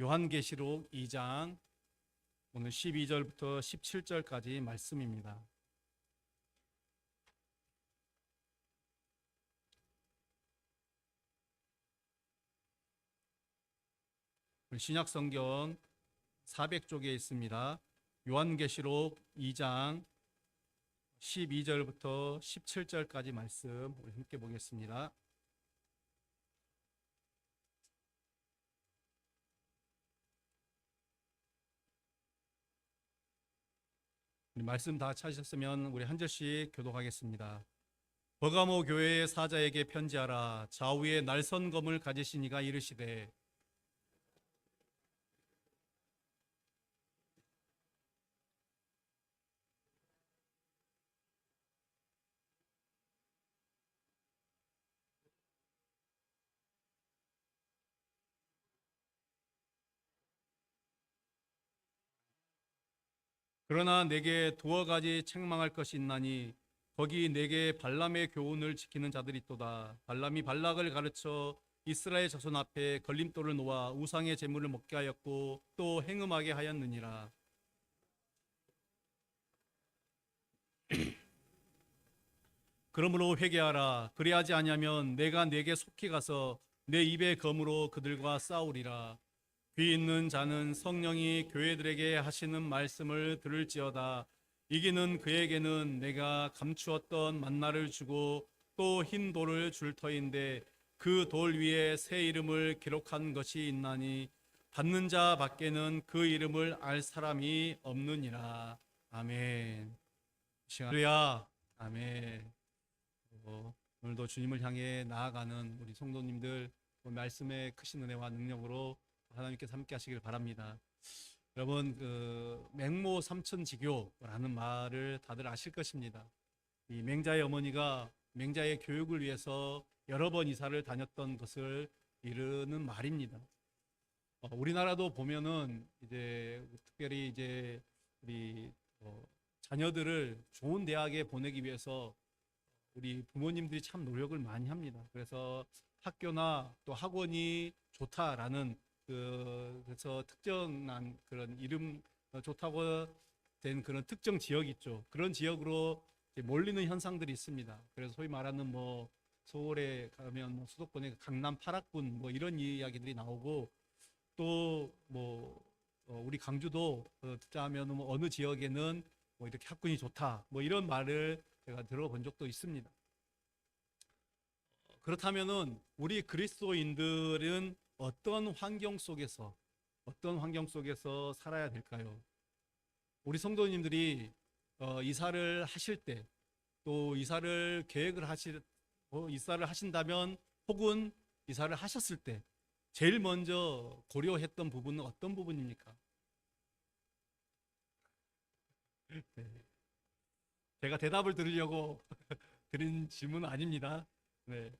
요한계시록 2장 오늘 12절부터 17절까지 말씀입니다. 신약성경 400쪽에 있습니다. 요한계시록 2장 12절부터 17절까지 말씀 우리 함께 보겠습니다. 우리 말씀 다 찾으셨으면 우리 한 절씩 교독하겠습니다. 버가모 교회의 사자에게 편지하라. 좌우에 날선 검을 가지신 이가 이르시되 그러나 내게 두어 가지 책망할 것이 있나니 거기 내게 발람의 교훈을 지키는 자들이 있도다. 발람이 발락을 가르쳐 이스라엘 자손 앞에 걸림돌을 놓아 우상의 제물을 먹게 하였고 또 행음하게 하였느니라. 그러므로 회개하라. 그리하지 아니하면 내가 네게 속히 가서 내 입의 검으로 그들과 싸우리라. 귀 있는 자는 성령이 교회들에게 하시는 말씀을 들을지어다. 이기는 그에게는 내가 감추었던 만나를 주고 또 흰 돌을 줄 터인데 그 돌 위에 새 이름을 기록한 것이 있나니 받는 자 밖에는 그 이름을 알 사람이 없느니라. 아멘. 할렐루야. 아멘. 오늘도 주님을 향해 나아가는 우리 성도님들 말씀의 크신 은혜와 능력으로 하나님께서 함께 하시길 바랍니다. 여러분, 맹모 삼천지교라는 말을 다들 아실 것입니다. 이 맹자의 어머니가 맹자의 교육을 위해서 여러 번 이사를 다녔던 것을 이르는 말입니다. 우리나라도 보면은 이제 특별히 이제 우리 자녀들을 좋은 대학에 보내기 위해서 우리 부모님들이 참 노력을 많이 합니다. 그래서 학교나 또 학원이 좋다라는 그래서 특정한 그런 이름 좋다고 된 그런 특정 지역 있죠. 그런 지역으로 몰리는 현상들이 있습니다. 그래서 소위 말하는 뭐 서울에 가면 뭐 수도권의 강남 8학군 뭐 이런 이야기들이 나오고 또 뭐 우리 강주도 듣자하면 뭐 어느 지역에는 뭐 이렇게 학군이 좋다 뭐 이런 말을 제가 들어본 적도 있습니다. 그렇다면은 우리 그리스도인들은 어떤 환경 속에서 살아야 될까요? 우리 성도님들이 이사를 하실 때 또 이사를 이사를 하신다면 혹은 이사를 하셨을 때 제일 먼저 고려했던 부분은 어떤 부분입니까? 네. 제가 대답을 들으려고 드린 질문은 아닙니다. 네.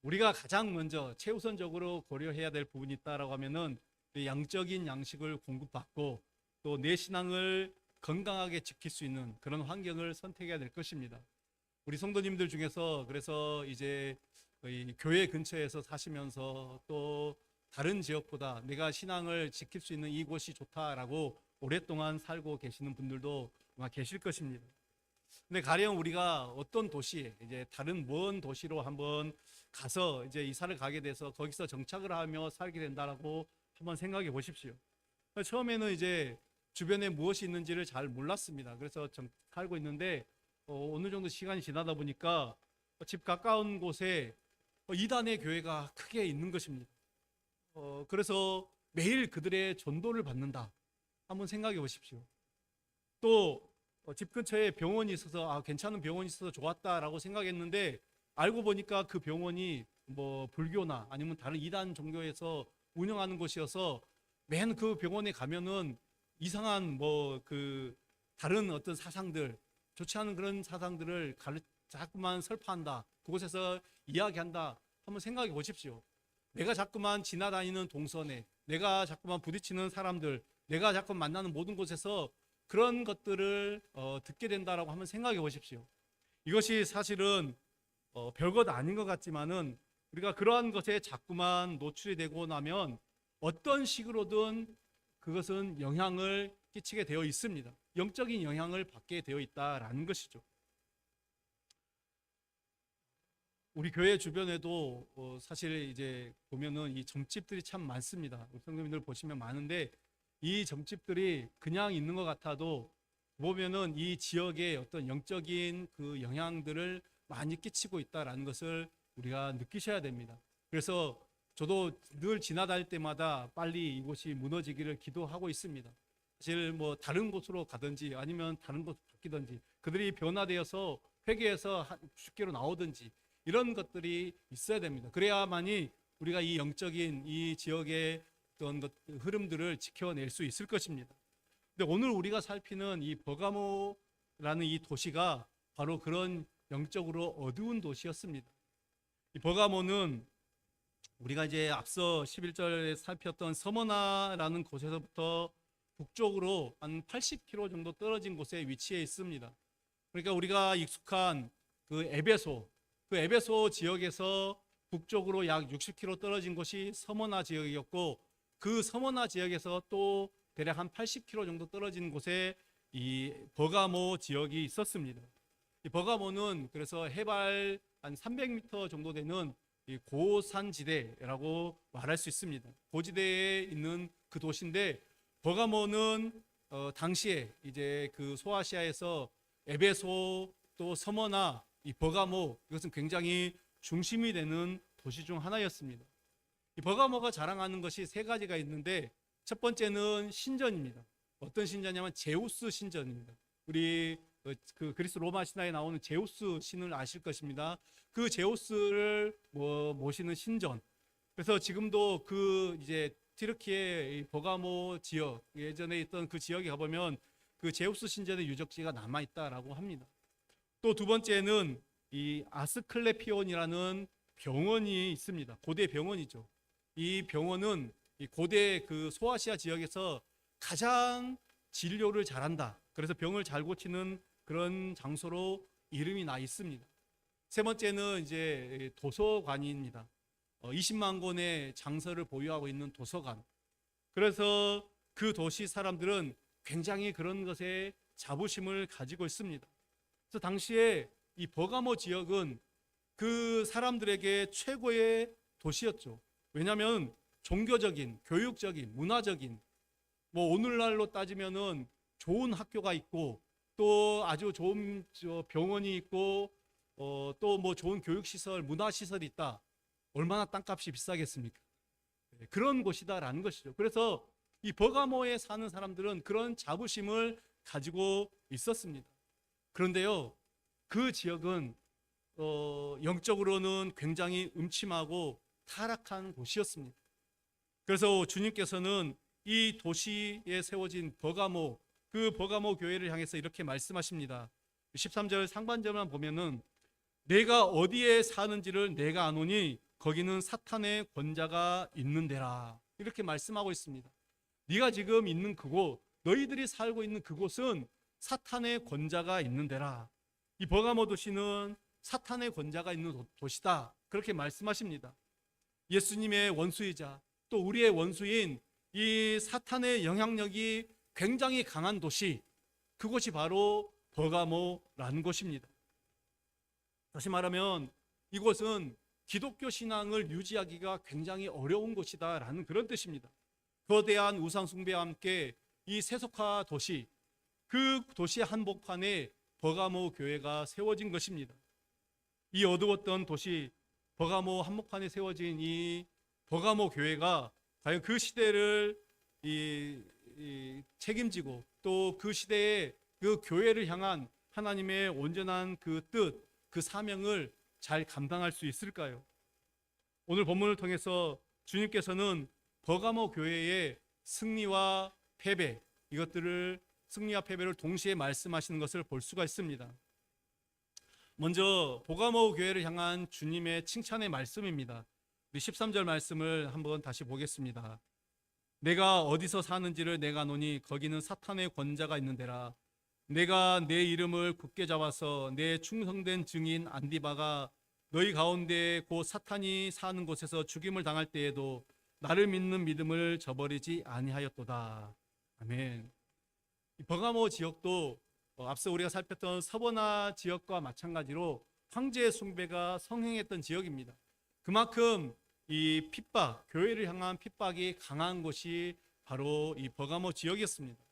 우리가 가장 먼저 최우선적으로 고려해야 될 부분이 있다라고 하면은 양적인 양식을 공급받고 또 내 신앙을 건강하게 지킬 수 있는 그런 환경을 선택해야 될 것입니다. 우리 성도님들 중에서 그래서 이제 교회 근처에서 사시면서 또 다른 지역보다 내가 신앙을 지킬 수 있는 이곳이 좋다라고 오랫동안 살고 계시는 분들도 아마 계실 것입니다. 근데 가령 우리가 어떤 도시에 이제 다른 먼 도시로 한번 가서 이제 이사를 가게 돼서 거기서 정착을 하며 살게 된다라고 한번 생각해 보십시오. 처음에는 이제 주변에 무엇이 있는지를 잘 몰랐습니다. 그래서 살고 있는데 어느 정도 시간이 지나다 보니까 집 가까운 곳에 이단의 교회가 크게 있는 것입니다. 그래서 매일 그들의 전도를 받는다. 한번 생각해 보십시오. 또 집 근처에 병원이 있어서 괜찮은 병원이 있어서 좋았다라고 생각했는데 알고 보니까 그 병원이 뭐 불교나 아니면 다른 이단 종교에서 운영하는 곳이어서 맨 그 병원에 가면은 이상한 다른 어떤 사상들, 좋지 않은 그런 사상들을 자꾸만 설파한다. 그곳에서 이야기한다. 한번 생각해 보십시오. 내가 자꾸만 지나다니는 동선에, 내가 자꾸만 부딪히는 사람들, 내가 자꾸 만나는 모든 곳에서 그런 것들을 듣게 된다라고 한번 생각해 보십시오. 이것이 사실은 별것 아닌 것 같지만은 우리가 그러한 것에 자꾸만 노출이 되고 나면 어떤 식으로든 그것은 영향을 끼치게 되어 있습니다. 영적인 영향을 받게 되어 있다라는 것이죠. 우리 교회 주변에도 사실 이제 보면은 이 점집들이 참 많습니다. 성도님들 보시면 많은데 이 점집들이 그냥 있는 것 같아도 보면은 이 지역에 어떤 영적인 그 영향들을 많이 끼치고 있다라는 것을 우리가 느끼셔야 됩니다. 그래서 저도 늘 지나다닐 때마다 빨리 이곳이 무너지기를 기도하고 있습니다. 사실 뭐 다른 곳으로 가든지 아니면 다른 곳으로 바뀌든지 그들이 변화되어서 회개해서 주께로 나오든지 이런 것들이 있어야 됩니다. 그래야만이 우리가 이 영적인 이 지역의 어떤 흐름들을 지켜낼 수 있을 것입니다. 근데 오늘 우리가 살피는 이 버가모라는 이 도시가 바로 그런 영적으로 어두운 도시였습니다. 이 버가모는 우리가 이제 앞서 11절에 살폈던 서머나라는 곳에서부터 북쪽으로 한 80km 정도 떨어진 곳에 위치해 있습니다. 그러니까 우리가 익숙한 그 에베소 지역에서 북쪽으로 약 60km 떨어진 곳이 서머나 지역이었고, 그 서머나 지역에서 또 대략 한 80km 정도 떨어진 곳에 이 버가모 지역이 있었습니다. 이 버가모는 그래서 해발 한 300m 정도 되는 이 고산지대라고 말할 수 있습니다. 고지대에 있는 그 도시인데, 버가모는 당시에 이제 그 소아시아에서 에베소 또 서머나 이 버가모, 이것은 굉장히 중심이 되는 도시 중 하나였습니다. 이 버가모가 자랑하는 것이 세 가지가 있는데, 첫 번째는 신전입니다. 어떤 신전이냐면 제우스 신전입니다. 우리 그 그리스 로마 신화에 나오는 제우스 신을 아실 것입니다. 그 제우스를 모시는 신전. 그래서 지금도 그 이제 튀르키예 버가모 지역, 예전에 있던 그 지역에 가보면 그 제우스 신전의 유적지가 남아 있다라고 합니다. 또 두 번째는 이 아스클레피온이라는 병원이 있습니다. 고대 병원이죠. 이 병원은 이 고대 그 소아시아 지역에서 가장 진료를 잘한다. 그래서 병을 잘 고치는 그런 장소로 이름이 나 있습니다. 세 번째는 이제 도서관입니다. 20만 권의 장서를 보유하고 있는 도서관. 그래서 그 도시 사람들은 굉장히 그런 것에 자부심을 가지고 있습니다. 그래서 당시에 이 버가모 지역은 그 사람들에게 최고의 도시였죠. 왜냐하면 종교적인, 교육적인, 문화적인, 뭐 오늘날로 따지면은 좋은 학교가 있고 또 아주 좋은 병원이 있고 또 뭐 좋은 교육시설, 문화시설이 있다. 얼마나 땅값이 비싸겠습니까? 그런 곳이다라는 것이죠. 그래서 이 버가모에 사는 사람들은 그런 자부심을 가지고 있었습니다. 그런데요, 그 지역은 영적으로는 굉장히 음침하고 타락한 곳이었습니다. 그래서 주님께서는 이 도시에 세워진 버가모, 그 버가모 교회를 향해서 이렇게 말씀하십니다. 13절 상반절만 보면은 내가 어디에 사는지를 내가 아노니 거기는 사탄의 권자가 있는 데라, 이렇게 말씀하고 있습니다. 네가 지금 있는 그곳, 너희들이 살고 있는 그곳은 사탄의 권자가 있는 데라. 이 버가모 도시는 사탄의 권자가 있는 도시다, 그렇게 말씀하십니다. 예수님의 원수이자 또 우리의 원수인 이 사탄의 영향력이 굉장히 강한 도시, 그곳이 바로 버가모라는 곳입니다. 다시 말하면 이곳은 기독교 신앙을 유지하기가 굉장히 어려운 곳이다 라는 그런 뜻입니다. 거대한 우상 숭배와 함께 이 세속화 도시, 그 도시의 한복판에 버가모 교회가 세워진 것입니다. 이 어두웠던 도시 버가모 한복판에 세워진 이 버가모 교회가 과연 그 시대를 책임지고 또 그 시대의 그 교회를 향한 하나님의 온전한 그 뜻, 그 사명을 잘 감당할 수 있을까요? 오늘 본문을 통해서 주님께서는 버가모 교회의 승리와 패배, 이것들을 승리와 패배를 동시에 말씀하시는 것을 볼 수가 있습니다. 먼저 버가모 교회를 향한 주님의 칭찬의 말씀입니다. 우리 13절 말씀을 한번 다시 보겠습니다. 내가 어디서 사는지를 내가 아노니 거기는 사탄의 권자가 있는 데라. 내가 내 이름을 굳게 잡아서 내 충성된 증인 안디바가 너희 가운데 곧 사탄이 사는 곳에서 죽임을 당할 때에도 나를 믿는 믿음을 저버리지 아니하였도다. 아멘. 이 버가모 지역도 앞서 우리가 살폈던 서버나 지역과 마찬가지로 황제 숭배가 성행했던 지역입니다. 그만큼 이 핍박, 교회를 향한 핍박이 강한 곳이 바로 이 버가모 지역이었습니다.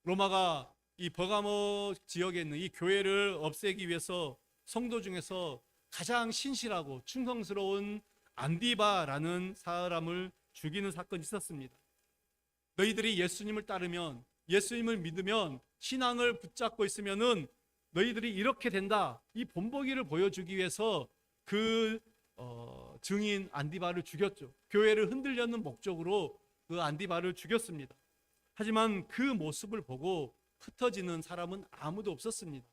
로마가 이 버가모 지역에 있는 이 교회를 없애기 위해서 성도 중에서 가장 신실하고 충성스러운 안디바라는 사람을 죽이는 사건이 있었습니다. 너희들이 예수님을 따르면, 예수님을 믿으면, 신앙을 붙잡고 있으면은 너희들이 이렇게 된다, 이 본보기를 보여주기 위해서 그 증인 안디바를 죽였죠. 교회를 흔들려는 목적으로 그 안디바를 죽였습니다. 하지만 그 모습을 보고 흩어지는 사람은 아무도 없었습니다.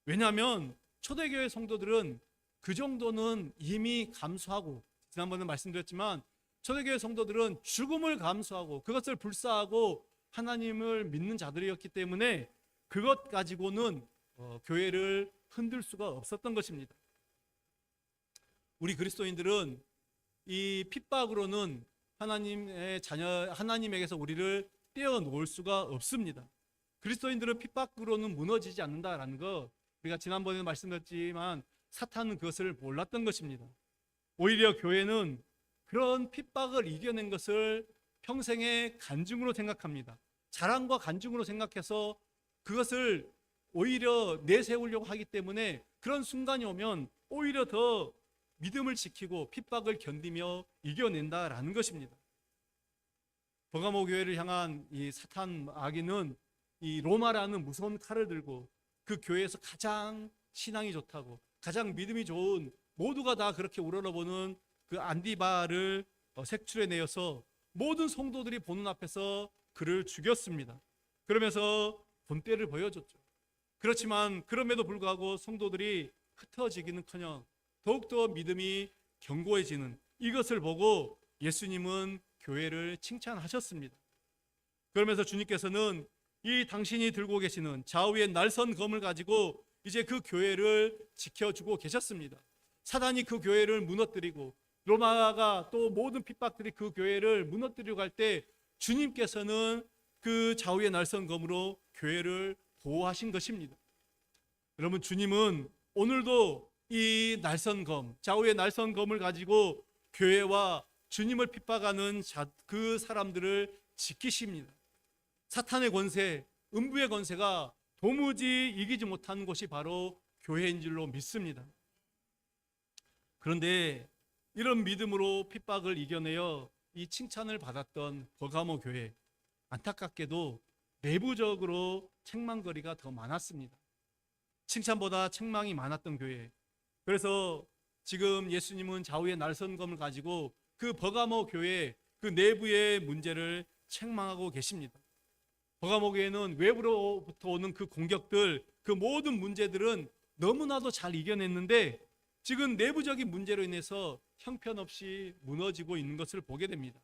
왜냐하면 초대교회 성도들은 그 정도는 이미 감수하고, 지난번에 말씀드렸지만 초대교회 성도들은 죽음을 감수하고 그것을 불사하고 하나님을 믿는 자들이었기 때문에 그것 가지고는 교회를 흔들 수가 없었던 것입니다. 우리 그리스도인들은 이 핍박으로는 하나님의 자녀, 하나님에게서 우리를 떼어놓을 수가 없습니다. 그리스도인들은 핍박으로는 무너지지 않는다라는 거, 우리가 지난번에 말씀드렸지만 사탄은 그것을 몰랐던 것입니다. 오히려 교회는 그런 핍박을 이겨낸 것을 평생의 간증으로 생각합니다. 자랑과 간증으로 생각해서 그것을 오히려 내세우려고 하기 때문에 그런 순간이 오면 오히려 더 믿음을 지키고 핍박을 견디며 이겨낸다라는 것입니다. 버가모 교회를 향한 이 사탄 마귀는 이 로마라는 무서운 칼을 들고 그 교회에서 가장 신앙이 좋다고, 가장 믿음이 좋은, 모두가 다 그렇게 우러러보는 그 안디바를 색출해내어서 모든 성도들이 보는 앞에서 그를 죽였습니다. 그러면서 본때를 보여줬죠. 그렇지만 그럼에도 불구하고 성도들이 흩어지기는커녕 더욱더 믿음이 견고해지는 이것을 보고 예수님은 교회를 칭찬하셨습니다. 그러면서 주님께서는 이 당신이 들고 계시는 좌우의 날선 검을 가지고 이제 그 교회를 지켜주고 계셨습니다. 사단이 그 교회를 무너뜨리고 로마가 또 모든 핍박들이 그 교회를 무너뜨리고 할 때 주님께서는 그 좌우의 날선 검으로 교회를 보호하신 것입니다. 여러분, 주님은 오늘도 이 날선 검, 좌우의 날선 검을 가지고 교회와 주님을 핍박하는 그 사람들을 지키십니다. 사탄의 권세, 음부의 권세가 도무지 이기지 못하는 곳이 바로 교회인 줄로 믿습니다. 그런데 이런 믿음으로 핍박을 이겨내어 이 칭찬을 받았던 버가모 교회, 안타깝게도 내부적으로 책망거리가 더 많았습니다. 칭찬보다 책망이 많았던 교회. 그래서 지금 예수님은 좌우의 날선검을 가지고 그 버가모 교회 그 내부의 문제를 책망하고 계십니다. 버가모 교회는 외부로부터 오는 그 공격들, 그 모든 문제들은 너무나도 잘 이겨냈는데 지금 내부적인 문제로 인해서 형편없이 무너지고 있는 것을 보게 됩니다.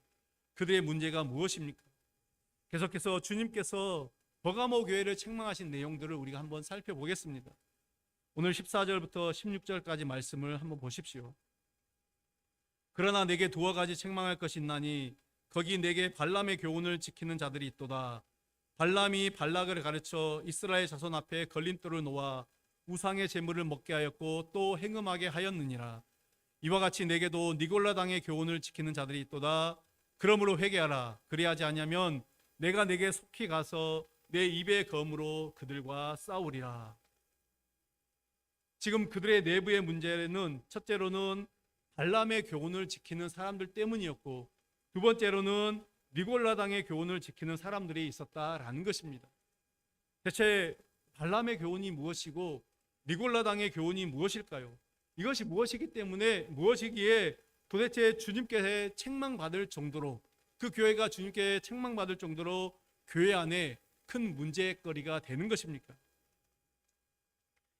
그들의 문제가 무엇입니까? 계속해서 주님께서 버가모 교회를 책망하신 내용들을 우리가 한번 살펴보겠습니다. 오늘 14절부터 16절까지 말씀을 한번 보십시오. 그러나 내게 두어 가지 책망할 것이 있나니 거기 내게 발람의 교훈을 지키는 자들이 있도다. 발람이 발락을 가르쳐 이스라엘 자손 앞에 걸림돌을 놓아 우상의 제물을 먹게 하였고 또 행음하게 하였느니라. 이와 같이 내게도 니골라 당의 교훈을 지키는 자들이 있도다. 그러므로 회개하라. 그리하지 아니하면 내가 내게 속히 가서 내 입의 검으로 그들과 싸우리라. 지금 그들의 내부의 문제는 첫째로는 발람의 교훈을 지키는 사람들 때문이었고, 두 번째로는 니골라 당의 교훈을 지키는 사람들이 있었다라는 것입니다. 대체 발람의 교훈이 무엇이고 니골라 당의 교훈이 무엇일까요? 이것이 무엇이기에 도대체 주님께 책망받을 정도로, 그 교회가 주님께 책망받을 정도로 교회 안에 큰 문제거리가 되는 것입니까?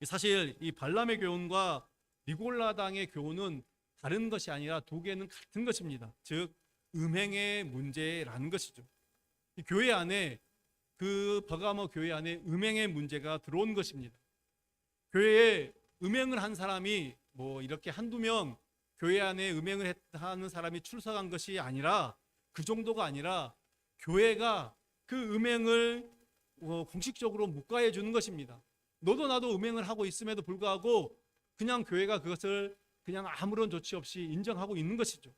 사실 이 발람의 교훈과 니골라 당의 교훈은 다른 것이 아니라 두 개는 같은 것입니다. 즉 음행의 문제라는 것이죠. 이 교회 안에, 그 버가모 교회 안에 음행의 문제가 들어온 것입니다. 교회에 음행을 한 사람이 뭐 이렇게 한두 명 교회 안에 음행을 하는 사람이 출석한 것이 아니라, 그 정도가 아니라 교회가 그 음행을 공식적으로 묵과해 주는 것입니다. 너도 나도 음행을 하고 있음에도 불구하고 그냥 교회가 그것을 그냥 아무런 조치 없이 인정하고 있는 것이죠.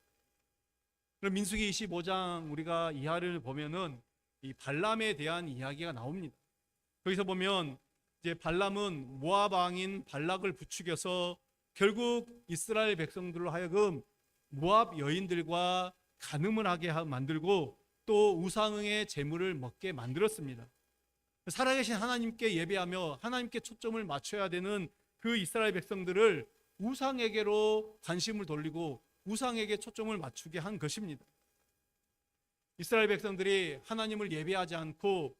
그럼 민수기 25장 우리가 이하를 보면은 이 발람에 대한 이야기가 나옵니다. 거기서 보면 이제 발람은 모압 왕인 발락을 부추겨서 결국 이스라엘 백성들로 하여금 모압 여인들과 간음을 하게 만들고 또 우상의 제물을 먹게 만들었습니다. 살아계신 하나님께 예배하며 하나님께 초점을 맞춰야 되는 그 이스라엘 백성들을 우상에게로 관심을 돌리고 우상에게 초점을 맞추게 한 것입니다. 이스라엘 백성들이 하나님을 예배하지 않고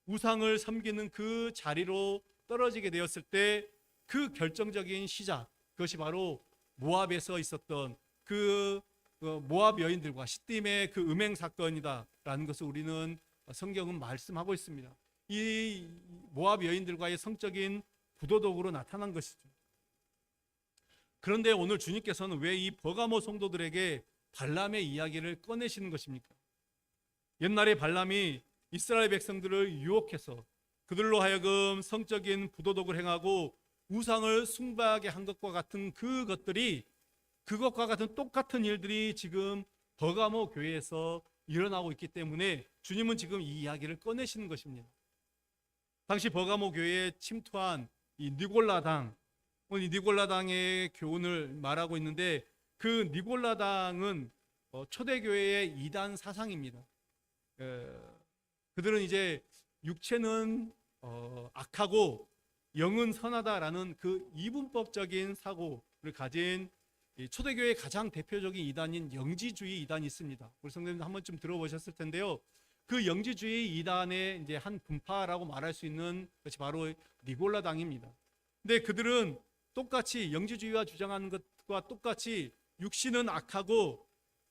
우상을 섬기는 그 자리로 떨어지게 되었을 때 그 결정적인 시작, 그것이 바로 모압에서 있었던 그 모압 여인들과 시딤의 그 음행 사건이다라는 것을 우리는 성경은 말씀하고 있습니다. 이 모압 여인들과의 성적인 부도덕으로 나타난 것이죠. 그런데 오늘 주님께서는 왜 이 버가모 성도들에게 발람의 이야기를 꺼내시는 것입니까? 옛날에 발람이 이스라엘 백성들을 유혹해서 그들로 하여금 성적인 부도덕을 행하고 우상을 숭배하게 한 것과 같은 그것과 같은 똑같은 일들이 지금 버가모 교회에서 일어나고 있기 때문에 주님은 지금 이 이야기를 꺼내시는 것입니다. 당시 버가모 교회에 침투한 이 니골라당, 이 니골라당의 교훈을 말하고 있는데, 그 니골라당은 초대교회의 이단 사상입니다. 그들은 이제 육체는 악하고 영은 선하다라는 그 이분법적인 사고를 가진 초대교회의 가장 대표적인 이단인 영지주의 이단이 있습니다. 우리 성도님들 한 번쯤 들어보셨을 텐데요. 그 영지주의 이단의 이제 한 분파라고 말할 수 있는 것이 바로 니골라당입니다. 근데 그들은 똑같이 영지주의와 주장하는 것과 똑같이 육신은 악하고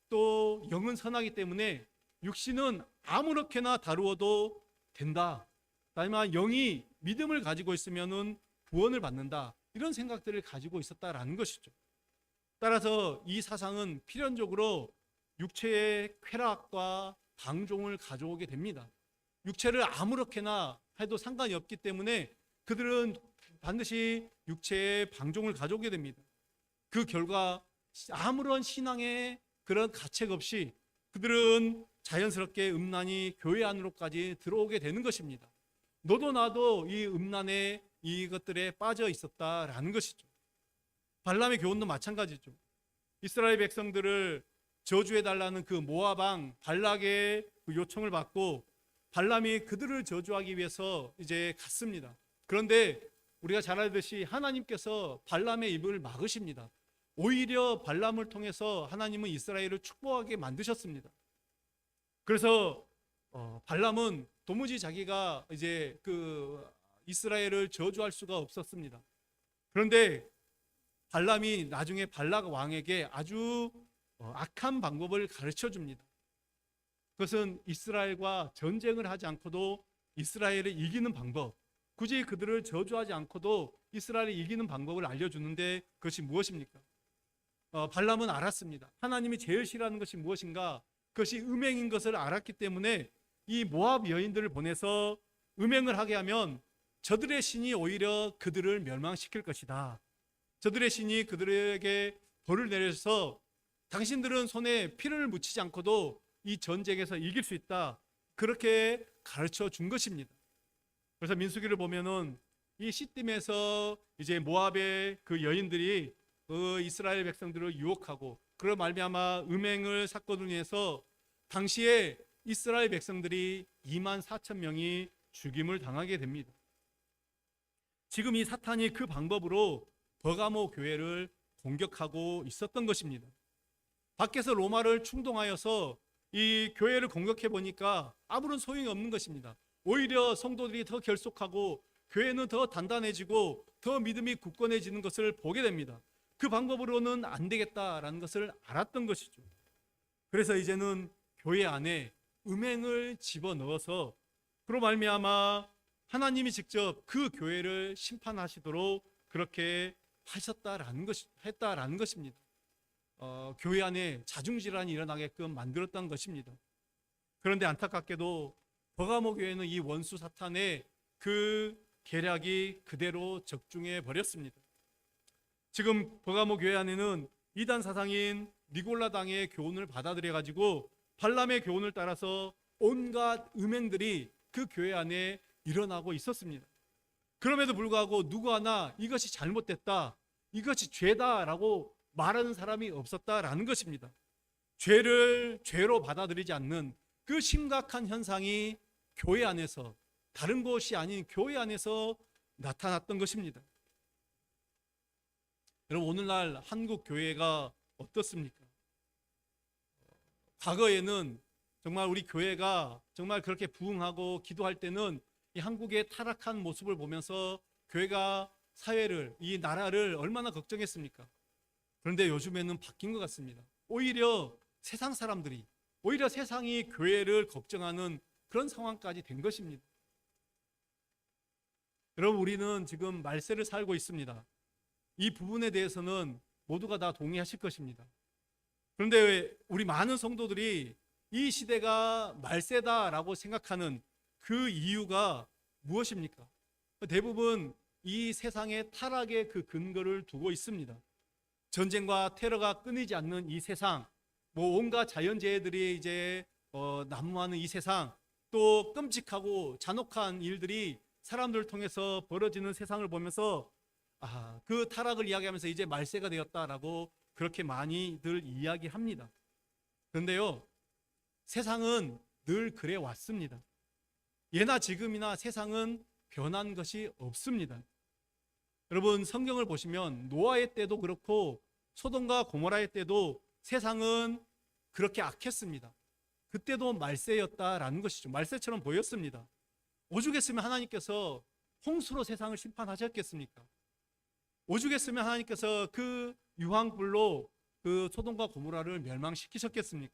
또 영은 선하기 때문에 육신은 아무렇게나 다루어도 된다. 다만 영이 믿음을 가지고 있으면은 구원을 받는다. 이런 생각들을 가지고 있었다라는 것이죠. 따라서 이 사상은 필연적으로 육체의 쾌락과 방종을 가져오게 됩니다. 육체를 아무렇게나 해도 상관이 없기 때문에 그들은 반드시 육체의 방종을 가져오게 됩니다. 그 결과 아무런 신앙의 그런 가책 없이 그들은 자연스럽게 음란이 교회 안으로까지 들어오게 되는 것입니다. 너도 나도 이 음란의 이것들에 빠져 있었다라는 것이죠. 발람의 교훈도 마찬가지죠. 이스라엘 백성들을 저주해달라는 그 모압 왕 발락의 그 요청을 받고 발람이 그들을 저주하기 위해서 이제 갔습니다. 그런데 우리가 잘 알듯이 하나님께서 발람의 입을 막으십니다. 오히려 발람을 통해서 하나님은 이스라엘을 축복하게 만드셨습니다. 그래서 발람은 도무지 자기가 이제 그 이스라엘을 저주할 수가 없었습니다. 그런데 발람이 나중에 발락 왕에게 아주 악한 방법을 가르쳐 줍니다. 그것은 이스라엘과 전쟁을 하지 않고도 이스라엘을 이기는 방법, 굳이 그들을 저주하지 않고도 이스라엘을 이기는 방법을 알려주는데, 그것이 무엇입니까? 발람은 알았습니다. 하나님이 제일 싫어하는 것이 무엇인가? 그것이 음행인 것을 알았기 때문에 이 모압 여인들을 보내서 음행을 하게 하면 저들의 신이 오히려 그들을 멸망시킬 것이다. 저들의 신이 그들에게 벌을 내려서 당신들은 손에 피를 묻히지 않고도 이 전쟁에서 이길 수 있다. 그렇게 가르쳐 준 것입니다. 그래서 민수기를 보면은 이 시딤에서 이제 모압의 그 여인들이 그 이스라엘 백성들을 유혹하고 그로 말미암아 음행을 사건으로 인해서 당시에 이스라엘 백성들이 2만 4천 명이 죽임을 당하게 됩니다. 지금 이 사탄이 그 방법으로 버가모 교회를 공격하고 있었던 것입니다. 밖에서 로마를 충동하여서 이 교회를 공격해 보니까 아무런 소용이 없는 것입니다. 오히려 성도들이 더 결속하고 교회는 더 단단해지고 더 믿음이 굳건해지는 것을 보게 됩니다. 그 방법으로는 안 되겠다라는 것을 알았던 것이죠. 그래서 이제는 교회 안에 음행을 집어넣어서 그로 말미암아 하나님이 직접 그 교회를 심판하시도록 그렇게 했다라는 것입니다. 교회 안에 자중질환이 일어나게끔 만들었던 것입니다. 그런데 안타깝게도 버가모 교회는 이 원수 사탄의 그 계략이 그대로 적중해 버렸습니다. 지금 버가모 교회 안에는 이단 사상인 니골라당의 교훈을 받아들여 가지고 발람의 교훈을 따라서 온갖 음행들이 그 교회 안에 일어나고 있었습니다. 그럼에도 불구하고 누구 하나 이것이 잘못됐다, 이것이 죄다라고 말하는 사람이 없었다라는 것입니다. 죄를 죄로 받아들이지 않는 그 심각한 현상이 교회 안에서, 다른 곳이 아닌 교회 안에서 나타났던 것입니다. 여러분, 오늘날 한국 교회가 어떻습니까? 과거에는 정말 우리 교회가 정말 그렇게 부흥하고 기도할 때는 이 한국의 타락한 모습을 보면서 교회가 사회를, 이 나라를 얼마나 걱정했습니까? 그런데 요즘에는 바뀐 것 같습니다. 오히려 세상 사람들이, 오히려 세상이 교회를 걱정하는 그런 상황까지 된 것입니다. 여러분, 우리는 지금 말세를 살고 있습니다. 이 부분에 대해서는 모두가 다 동의하실 것입니다. 그런데 우리 많은 성도들이 이 시대가 말세다라고 생각하는 그 이유가 무엇입니까? 대부분 이 세상의 타락의 그 근거를 두고 있습니다. 전쟁과 테러가 끊이지 않는 이 세상, 온갖 자연재해들이 이제 난무하는 이 세상, 또 끔찍하고 잔혹한 일들이 사람들을 통해서 벌어지는 세상을 보면서 그 타락을 이야기하면서 이제 말세가 되었다라고 그렇게 많이들 이야기합니다. 그런데요, 세상은 늘 그래 왔습니다. 예나 지금이나 세상은 변한 것이 없습니다. 여러분, 성경을 보시면 노아의 때도 그렇고 소돔과 고모라의 때도 세상은 그렇게 악했습니다. 그때도 말세였다라는 것이죠. 말세처럼 보였습니다. 오죽했으면 하나님께서 홍수로 세상을 심판하셨겠습니까? 오죽했으면 하나님께서 그 유황불로 그 소돔과 고모라를 멸망시키셨겠습니까?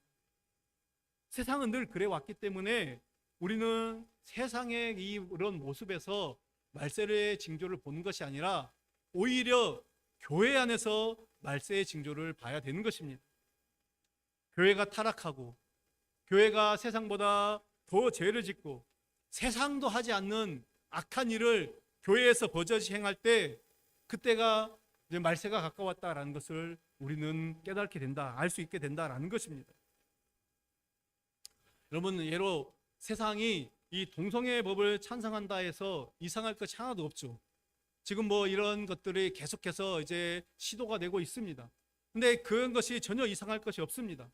세상은 늘 그래 왔기 때문에 우리는 세상의 이런 모습에서 말세의 징조를 보는 것이 아니라 오히려 교회 안에서 말세의 징조를 봐야 되는 것입니다. 교회가 타락하고 교회가 세상보다 더 죄를 짓고 세상도 하지 않는 악한 일을 교회에서 버젓이 행할 때, 그때가 이제 말세가 가까웠다라는 것을 우리는 깨닫게 된다, 알 수 있게 된다라는 것입니다. 여러분, 예로 세상이 이 동성애 법을 찬성한다 해서 이상할 것이 하나도 없죠. 지금 이런 것들이 계속해서 이제 시도가 되고 있습니다. 근데 그런 것이 전혀 이상할 것이 없습니다.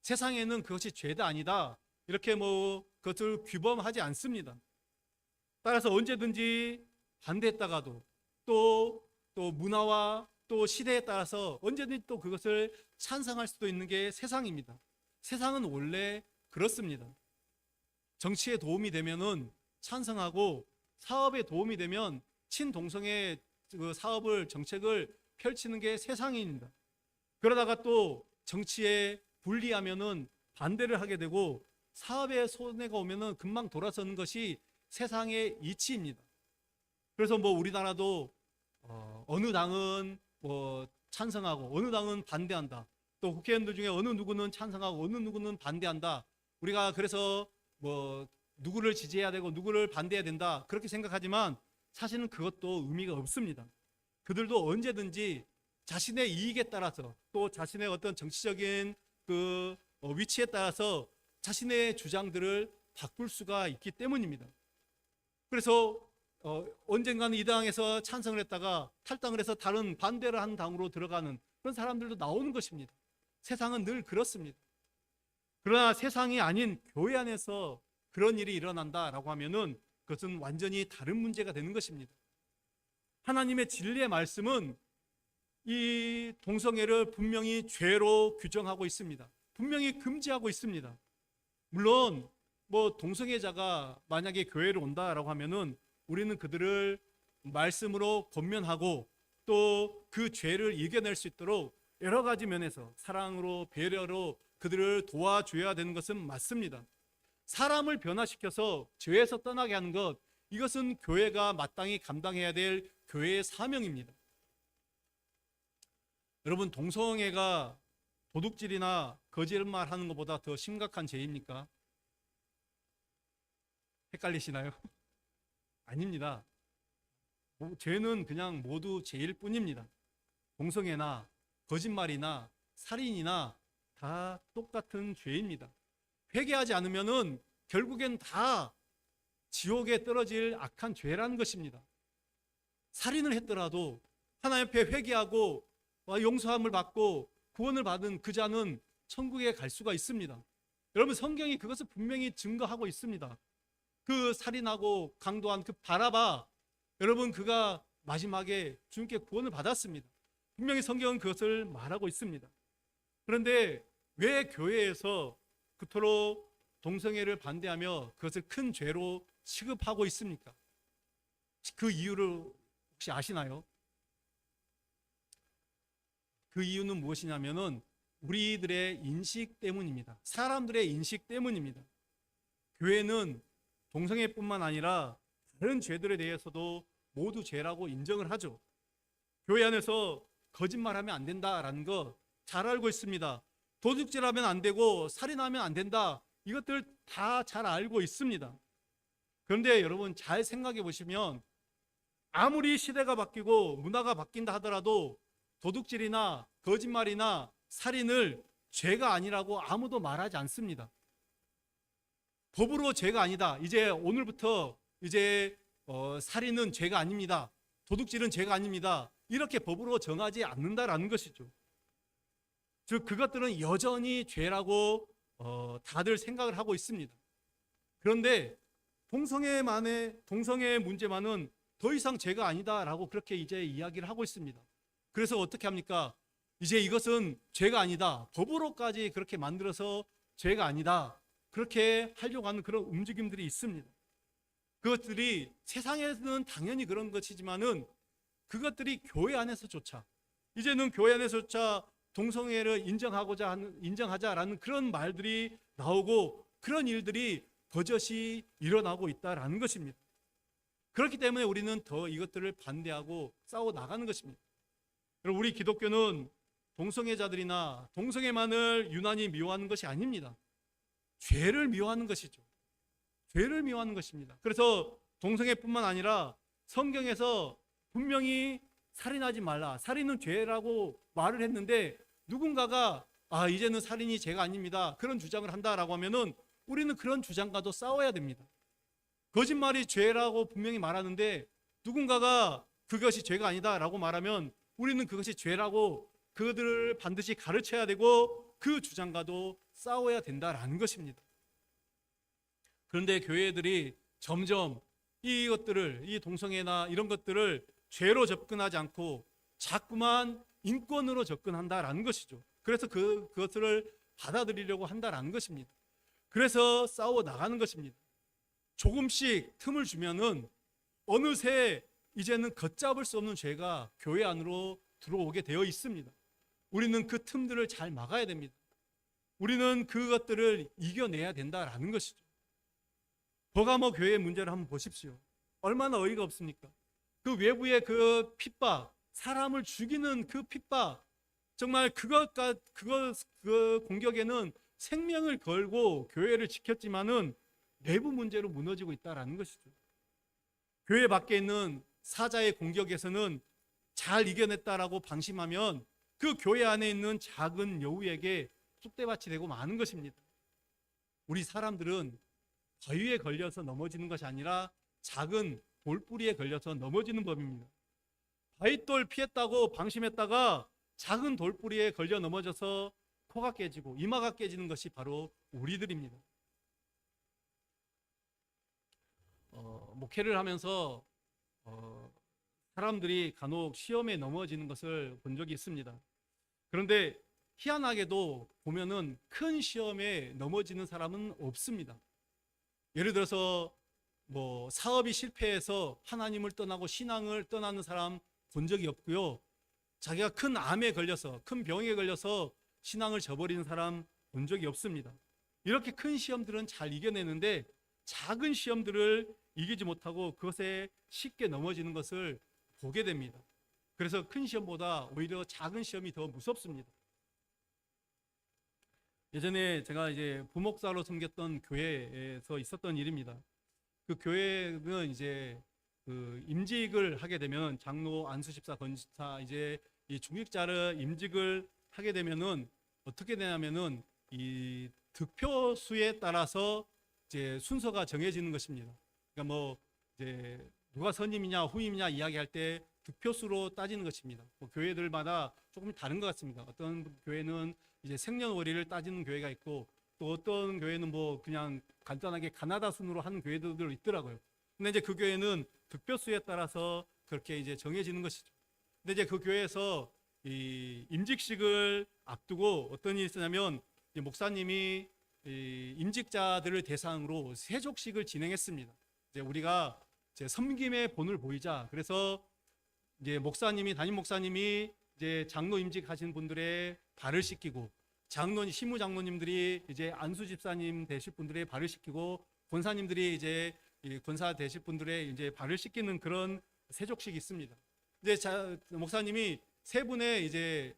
세상에는 그것이 죄다 아니다, 이렇게 그것을 규범하지 않습니다. 따라서 언제든지 반대했다가도 또 문화와 또 시대에 따라서 언제든지 또 그것을 찬성할 수도 있는 게 세상입니다. 세상은 원래 그렇습니다. 정치에 도움이 되면은 찬성하고, 사업에 도움이 되면 친동성애 그 사업을, 정책을 펼치는 게 세상입니다. 그러다가 또 정치에 불리하면은 반대를 하게 되고, 사업에 손해가 오면은 금방 돌아서는 것이 세상의 이치입니다. 그래서 우리나라도 어느 당은 찬성하고 어느 당은 반대한다, 또 국회의원들 중에 어느 누구는 찬성하고 어느 누구는 반대한다, 우리가 그래서 누구를 지지해야 되고 누구를 반대해야 된다, 그렇게 생각하지만 사실은 그것도 의미가 없습니다. 그들도 언제든지 자신의 이익에 따라서, 또 자신의 어떤 정치적인 그 위치에 따라서 자신의 주장들을 바꿀 수가 있기 때문입니다. 그래서 언젠가는 이 당에서 찬성을 했다가 탈당을 해서 다른 반대를 한 당으로 들어가는 그런 사람들도 나오는 것입니다. 세상은 늘 그렇습니다. 그러나 세상이 아닌 교회 안에서 그런 일이 일어난다라고 하면은 그것은 완전히 다른 문제가 되는 것입니다. 하나님의 진리의 말씀은 이 동성애를 분명히 죄로 규정하고 있습니다. 분명히 금지하고 있습니다. 물론 동성애자가 만약에 교회를 온다라고 하면은 우리는 그들을 말씀으로 권면하고 또 그 죄를 이겨낼 수 있도록 여러 가지 면에서 사랑으로, 배려로 그들을 도와줘야 되는 것은 맞습니다. 사람을 변화시켜서 죄에서 떠나게 하는 것, 이것은 교회가 마땅히 감당해야 될 교회의 사명입니다. 여러분, 동성애가 도둑질이나 거짓말 하는 것보다 더 심각한 죄입니까? 헷갈리시나요? 아닙니다. 죄는 그냥 모두 죄일 뿐입니다. 동성애나 거짓말이나 살인이나 다 똑같은 죄입니다. 회개하지 않으면은 결국엔 다 지옥에 떨어질 악한 죄라는 것입니다. 살인을 했더라도 하나님 앞에 회개하고 용서함을 받고 구원을 받은 그 자는 천국에 갈 수가 있습니다. 여러분, 성경이 그것을 분명히 증거하고 있습니다. 그 살인하고 강도한 그 바라바, 여러분, 그가 마지막에 주님께 구원을 받았습니다. 분명히 성경은 그것을 말하고 있습니다. 그런데 왜 교회에서 그토록 동성애를 반대하며 그것을 큰 죄로 취급하고 있습니까? 그 이유를 혹시 아시나요? 그 이유는 무엇이냐면은 우리들의 인식 때문입니다. 사람들의 인식 때문입니다. 교회는 동성애뿐만 아니라 다른 죄들에 대해서도 모두 죄라고 인정을 하죠. 교회 안에서 거짓말하면 안 된다라는 거 잘 알고 있습니다. 도둑질하면 안 되고 살인하면 안 된다. 이것들 다 잘 알고 있습니다. 그런데 여러분, 잘 생각해 보시면 아무리 시대가 바뀌고 문화가 바뀐다 하더라도 도둑질이나 거짓말이나 살인을 죄가 아니라고 아무도 말하지 않습니다. 법으로 죄가 아니다. 이제 오늘부터 이제 살인은 죄가 아닙니다. 도둑질은 죄가 아닙니다. 이렇게 법으로 정하지 않는다라는 것이죠. 즉 그것들은 여전히 죄라고 다들 생각을 하고 있습니다. 그런데 동성애 문제만은 더 이상 죄가 아니다라고 그렇게 이제 이야기를 하고 있습니다. 그래서 어떻게 합니까? 이제 이것은 죄가 아니다. 법으로까지 그렇게 만들어서 죄가 아니다. 그렇게 하려고 하는 그런 움직임들이 있습니다. 그것들이 세상에서는 당연히 그런 것이지만은 그것들이 교회 안에서조차, 이제는 교회 안에서조차 동성애를 인정하자라는 그런 말들이 나오고 그런 일들이 버젓이 일어나고 있다라는 것입니다. 그렇기 때문에 우리는 더 이것들을 반대하고 싸워 나가는 것입니다. 우리 기독교는 동성애자들이나 동성애만을 유난히 미워하는 것이 아닙니다. 죄를 미워하는 것이죠. 죄를 미워하는 것입니다. 그래서 동성애뿐만 아니라 성경에서 분명히 살인하지 말라, 살인은 죄라고 말을 했는데 누군가가 이제는 살인이 죄가 아닙니다, 그런 주장을 한다라고 하면은 우리는 그런 주장과도 싸워야 됩니다. 거짓말이 죄라고 분명히 말하는데 누군가가 그것이 죄가 아니다라고 말하면 우리는 그것이 죄라고 그들을 반드시 가르쳐야 되고 그 주장과도 싸워야 된다라는 것입니다. 그런데 교회들이 점점 이 동성애나 이런 것들을 죄로 접근하지 않고 자꾸만 인권으로 접근한다라는 것이죠. 그래서 그것을 받아들이려고 한다라는 것입니다. 그래서 싸워 나가는 것입니다. 조금씩 틈을 주면은 어느새 이제는 걷잡을 수 없는 죄가 교회 안으로 들어오게 되어 있습니다. 우리는 그 틈들을 잘 막아야 됩니다. 우리는 그것들을 이겨내야 된다라는 것이죠. 버가모 교회의 문제를 한번 보십시오. 얼마나 어이가 없습니까? 그 외부의 그 핍박, 사람을 죽이는 그 핍박, 정말 그 공격에는 생명을 걸고 교회를 지켰지만은 내부 문제로 무너지고 있다라는 것이죠. 교회 밖에 있는 사자의 공격에서는 잘 이겨냈다라고 방심하면 그 교회 안에 있는 작은 여우에게 쑥대밭이 되고 마는 것입니다. 우리 사람들은 바위에 걸려서 넘어지는 것이 아니라 작은 돌뿌리에 걸려서 넘어지는 법입니다. 바위돌 피했다고 방심했다가 작은 돌뿌리에 걸려 넘어져서 코가 깨지고 이마가 깨지는 것이 바로 우리들입니다. 목회를 하면서 사람들이 간혹 시험에 넘어지는 것을 본 적이 있습니다. 그런데 희한하게도 보면은 큰 시험에 넘어지는 사람은 없습니다. 예를 들어서 사업이 실패해서 하나님을 떠나고 신앙을 떠나는 사람 본 적이 없고요. 자기가 큰 암에 걸려서, 큰 병에 걸려서 신앙을 저버리는 사람 본 적이 없습니다. 이렇게 큰 시험들은 잘 이겨내는데 작은 시험들을 이기지 못하고 그것에 쉽게 넘어지는 것을 보게 됩니다. 그래서 큰 시험보다 오히려 작은 시험이 더 무섭습니다. 예전에 제가 이제 부목사로 섬겼던 교회에서 있었던 일입니다. 그 교회는 이제 그 임직을 하게 되면 장로, 안수집사, 건지사 이제 이 중직자를 임직을 하게 되면은 어떻게 되냐면은 이 득표수에 따라서 이제 순서가 정해지는 것입니다. 그러니까 뭐 이제 누가 선임이냐 후임이냐 이야기할 때 득표수로 따지는 것입니다. 뭐 교회들마다 조금 다른 것 같습니다. 어떤 교회는 이제 생년월일을 따지는 교회가 있고 또 어떤 교회는 뭐 그냥 간단하게 가나다 순으로 하는 교회들도 있더라고요. 근데 이제 그 교회는 득표수에 따라서 그렇게 이제 정해지는 것이죠. 근데 이제 그 교회에서 이 임직식을 앞두고 어떤 일이 있었냐면 목사님이 이 임직자들을 대상으로 세족식을 진행했습니다. 이제 우리가 이제 섬김의 본을 보이자 그래서 이제 담임 목사님이 이제 장로 임직하신 분들의 발을 씻기고 시무 장로님들이 이제 안수 집사님 되실 분들의 발을 씻기고 권사님들이 이제 권사 되실 분들의 이제 발을 씻기는 그런 세족식이 있습니다. 이제 목사님이 세 분의 이제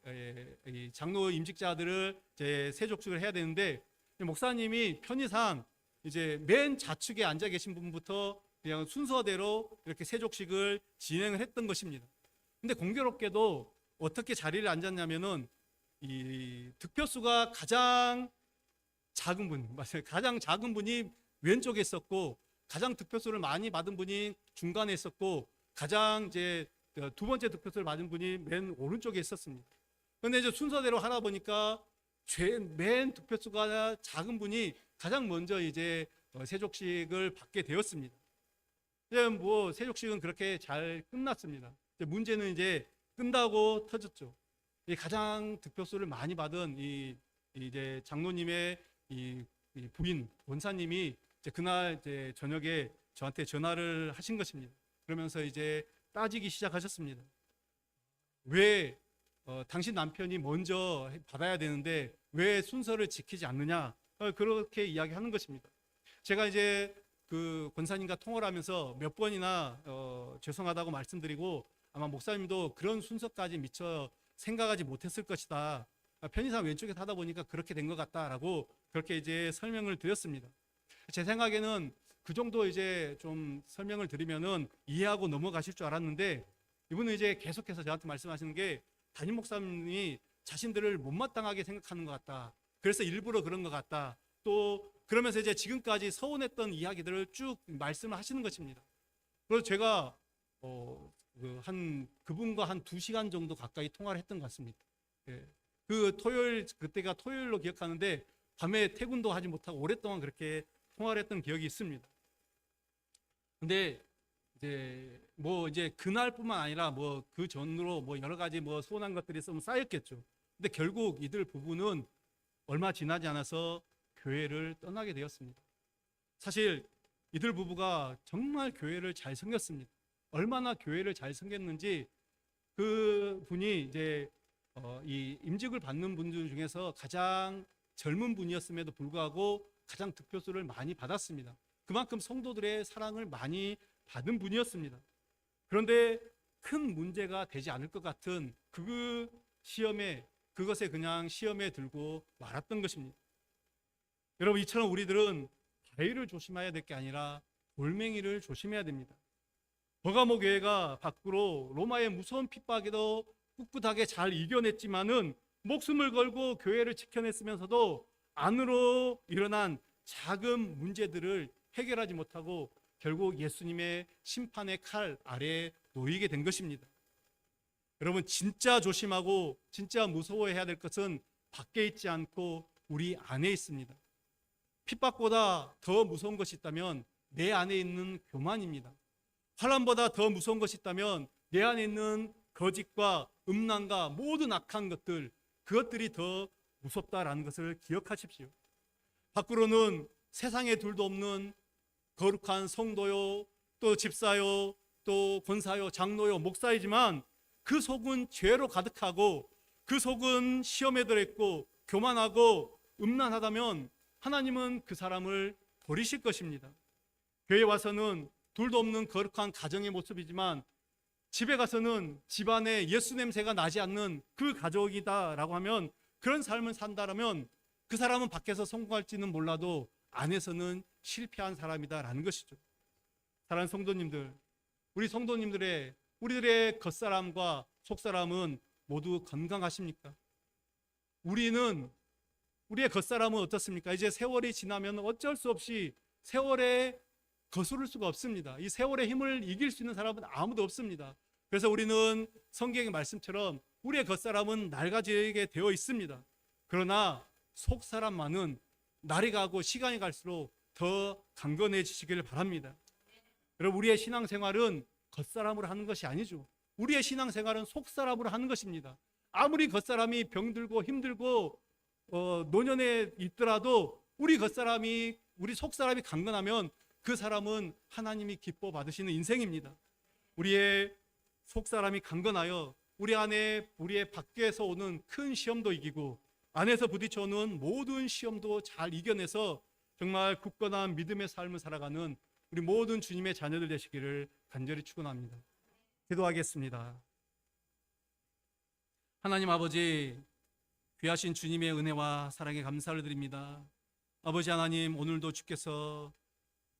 장로 임직자들을 이제 세족식을 해야 되는데 목사님이 편의상 이제 맨 좌측에 앉아 계신 분부터 그냥 순서대로 이렇게 세족식을 진행을 했던 것입니다. 근데 공교롭게도 어떻게 자리를 앉았냐면은 이 득표수가 가장 작은 분, 맞아요. 가장 작은 분이 왼쪽에 있었고 가장 득표수를 많이 받은 분이 중간에 있었고 가장 이제 두 번째 득표수를 받은 분이 맨 오른쪽에 있었습니다. 그런데 이제 순서대로 하다 보니까 맨 득표수가 작은 분이 가장 먼저 이제 세족식을 받게 되었습니다. 이제 뭐 세족식은 그렇게 잘 끝났습니다. 이제 문제는 이제 끝나고 터졌죠. 이 가장 득표수를 많이 받은 이제 장로님의 이 부인 원사님이 이제 그날 이제 저녁에 저한테 전화를 하신 것입니다. 그러면서 이제 따지기 시작하셨습니다. 왜 당신 남편이 먼저 받아야 되는데 왜 순서를 지키지 않느냐 그렇게 이야기하는 것입니다. 제가 이제 그 권사님과 통화를 하면서 몇 번이나 죄송하다고 말씀드리고 아마 목사님도 그런 순서까지 미처 생각하지 못했을 것이다. 편의상 왼쪽에 타다 보니까 그렇게 된 것 같다라고 그렇게 이제 설명을 드렸습니다. 제 생각에는 그 정도 이제 좀 설명을 드리면은 이해하고 넘어가실 줄 알았는데 이분은 이제 계속해서 저한테 말씀하시는 게 담임 목사님이 자신들을 못마땅하게 생각하는 것 같다. 그래서 일부러 그런 것 같다. 또 그러면서 이제 지금까지 서운했던 이야기들을 쭉 말씀을 하시는 것입니다. 그래서 제가 그분과 한 2시간 정도 가까이 통화를 했던 것 같습니다. 예. 그때가 토요일로 기억하는데 밤에 퇴근도 하지 못하고 오랫동안 그렇게 통화를 했던 기억이 있습니다. 근데 이제 뭐 이제 그날뿐만 아니라 뭐 그 전으로 뭐 여러 가지 뭐 소원한 것들이 좀 쌓였겠죠. 근데 결국 이들 부부는 얼마 지나지 않아서 교회를 떠나게 되었습니다. 사실 이들 부부가 정말 교회를 잘 섬겼습니다. 얼마나 교회를 잘 섬겼는지 그 분이 이제 이 임직을 받는 분들 중에서 가장 젊은 분이었음에도 불구하고 가장 득표수를 많이 받았습니다. 그만큼 성도들의 사랑을 많이 받은 분이었습니다. 그런데 큰 문제가 되지 않을 것 같은 그것에 그냥 시험에 들고 말았던 것입니다. 여러분, 이처럼 우리들은 바위를 조심해야 될 게 아니라 돌멩이를 조심해야 됩니다. 버가모 교회가 밖으로 로마의 무서운 핍박에도 꿋꿋하게 잘 이겨냈지만은 목숨을 걸고 교회를 지켜냈으면서도 안으로 일어난 작은 문제들을 해결하지 못하고 결국 예수님의 심판의 칼 아래에 놓이게 된 것입니다. 여러분, 진짜 조심하고 진짜 무서워해야 될 것은 밖에 있지 않고 우리 안에 있습니다. 핍박보다 더 무서운 것이 있다면 내 안에 있는 교만입니다. 환난보다 더 무서운 것이 있다면 내 안에 있는 거짓과 음란과 모든 악한 것들, 그것들이 더 무섭다라는 것을 기억하십시오. 밖으로는 세상에 둘도 없는 거룩한 성도요, 또 집사요, 또 권사요, 장로요, 목사이지만 그 속은 죄로 가득하고 그 속은 시험에 들어있고 교만하고 음란하다면 하나님은 그 사람을 버리실 것입니다. 교회 와서는 둘도 없는 거룩한 가정의 모습이지만 집에 가서는 집안에 예수 냄새가 나지 않는 그 가족이다라고 하면, 그런 삶을 산다라면 그 사람은 밖에서 성공할지는 몰라도 안에서는 실패한 사람이다라는 것이죠. 사랑하는 성도님들, 우리들의 겉사람과 속사람은 모두 건강하십니까? 우리의 겉사람은 어떻습니까? 이제 세월이 지나면 어쩔 수 없이 세월에 거스를 수가 없습니다. 이 세월의 힘을 이길 수 있는 사람은 아무도 없습니다. 그래서 우리는 성경의 말씀처럼 우리의 겉사람은 낡아지게 되어 있습니다. 그러나 속사람만은 날이 가고 시간이 갈수록 더 강건해지시길 바랍니다. 여러분, 우리의 신앙생활은 겉사람으로 하는 것이 아니죠. 우리의 신앙생활은 속사람으로 하는 것입니다. 아무리 겉사람이 병들고 힘들고 노년에 있더라도 우리 속사람이 강건하면 그 사람은 하나님이 기뻐 받으시는 인생입니다. 우리의 속사람이 강건하여 우리의 밖에서 오는 큰 시험도 이기고 안에서 부딪혀오는 모든 시험도 잘 이겨내서 정말 굳건한 믿음의 삶을 살아가는 우리 모든 주님의 자녀들 되시기를 간절히 축원합니다. 기도하겠습니다. 하나님 아버지, 귀하신 주님의 은혜와 사랑에 감사를 드립니다. 아버지 하나님, 오늘도 주께서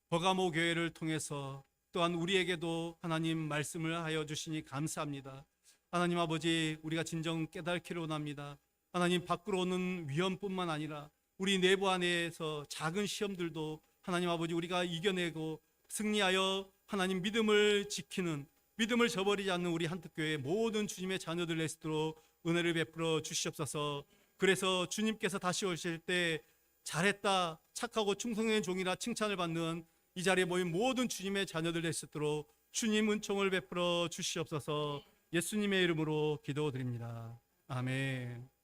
버가모 교회를 통해서 또한 우리에게도 하나님 말씀을 하여 주시니 감사합니다. 하나님 아버지, 우리가 진정 깨닫기를 원합니다. 하나님, 밖으로 오는 위험뿐만 아니라 우리 내부 안에서 작은 시험들도 하나님 아버지 우리가 이겨내고 승리하여 하나님 믿음을 지키는, 믿음을 저버리지 않는 우리 한특교회 모든 주님의 자녀들 되시도록 은혜를 베풀어 주시옵소서. 그래서 주님께서 다시 오실 때 잘했다, 착하고 충성된 종이라 칭찬을 받는 이 자리에 모인 모든 주님의 자녀들 되시도록 주님 은총을 베풀어 주시옵소서. 예수님의 이름으로 기도드립니다. 아멘.